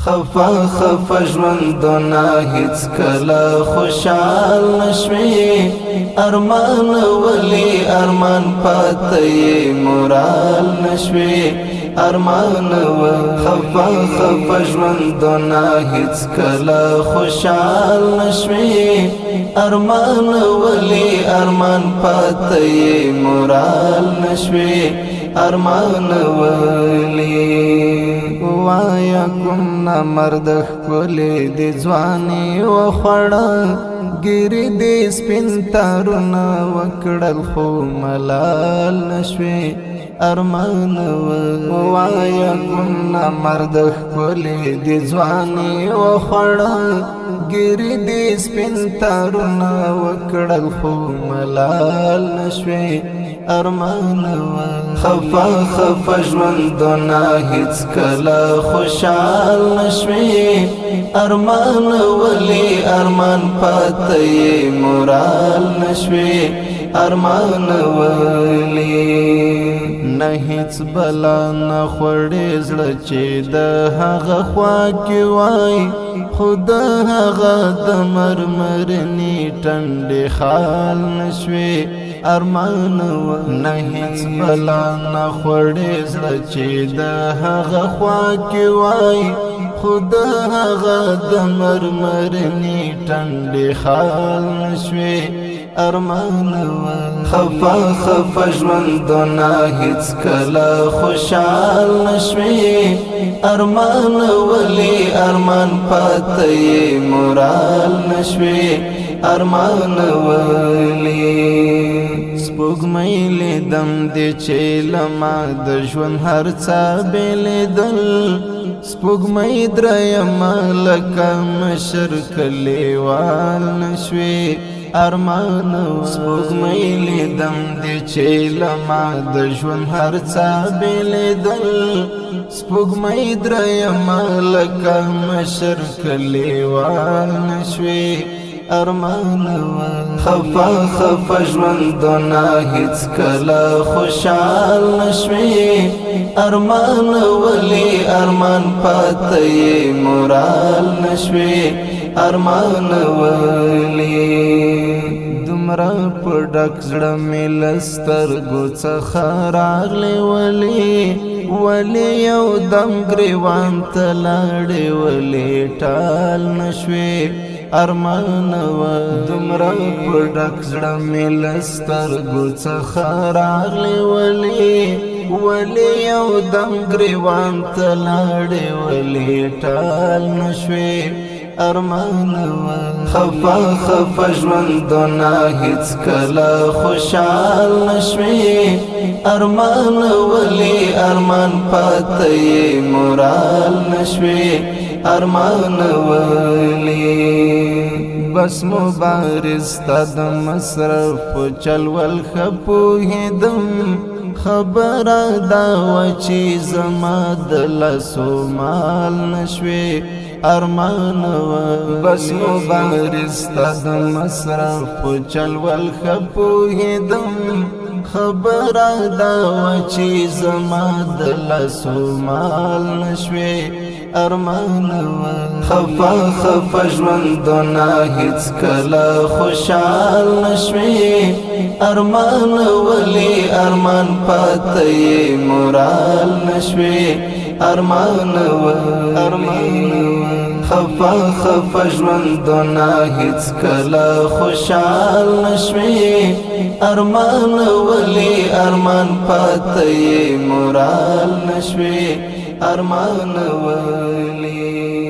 خفا خفا ژوندونه هیڅ کله خوشحال نشوي ارمان ولی ارمان پاتې مورال نشوي ارمان و خفا خفا ژوندونه هیڅ کله خوشحال نشوي ارمان ولی ارمان پاتې مورال نشوي ارمان ولی وایا کوم مرد خپلې د ځواني وخوړه ګیرې د سپین تارونه وکړل خو ملال نشوي ارمان وایا کوم مرد خپلې د ځواني وخوړه ګیرې د سپین تارونه وکړل خو ملال نشوي ارمان خفا خفا ژوندونه هیڅ کله خوشحال نشوي ارمان ولی ارمان پاتې مورال نشوي ارمان ولی نه هیڅ بلا نه خوړې زړه چې د هغه خوا کې وای خود هغه د مرمرني ټنډې خال نشوي ارمان نه هیڅ بلا نه خوړې زړه چې د هغه خوا کې وای خود هغه د مرمرني ټنډې خال نشوي ارمان خفا خفا ژوندونه هیڅ کله خوشحال نشوي ارمان ولی ارمان پاتې مورال نشوي ارمان ولی سپوږمۍ لیدم د چې لما د ژوند هر څه بېلېدل سپوږمۍ درېیمه لکه مشر کلیوال نشوي ارمان سپوږمۍ لیدم د چې لما د ژوند هر څه بېلېدل سپوږمۍ درېیمه لکه مشر کلیوال نشوي ارمان خفا خفا ژوندونه هیڅ کله خوشحال نشوي ارمان ولی ارمان پاتې مورال نشوي ارمان ولی دومره په ډک زړه مې له سترګو څخه راغلی ولې یو دم ګریوان ته لاړې ولې ټال نشوي ارمان دومره په ډک زړه مې له سترګو څخه راغلی ولې یو دم ګریوان ته لاړې ولې ټال نشوي ارمان خفا خفا ژوندونه هیڅ کله خوشحال نشوي ارمان ولی ارمان پاتې مورال نشوي ارمان ولی بس مبارز تا د مصرف چلول خپوهیدم خبره دا و چې زما د لاسو مال نشوي ارمان بس مبارز تا د مصرف چلول خپوهیدم خبره دا و چې زما د لاسو مال نشوي ارمان خفا خفا ژوندونه هیڅ کله خوشحال نشوي ارمان ولی ارمان پاتې مورال نشوي ارمان خفا خفا ژوندونه هیڅ کله خوشحال نشوي ارمان ولی ارمان پاتې مورال نشوي ارمان ولی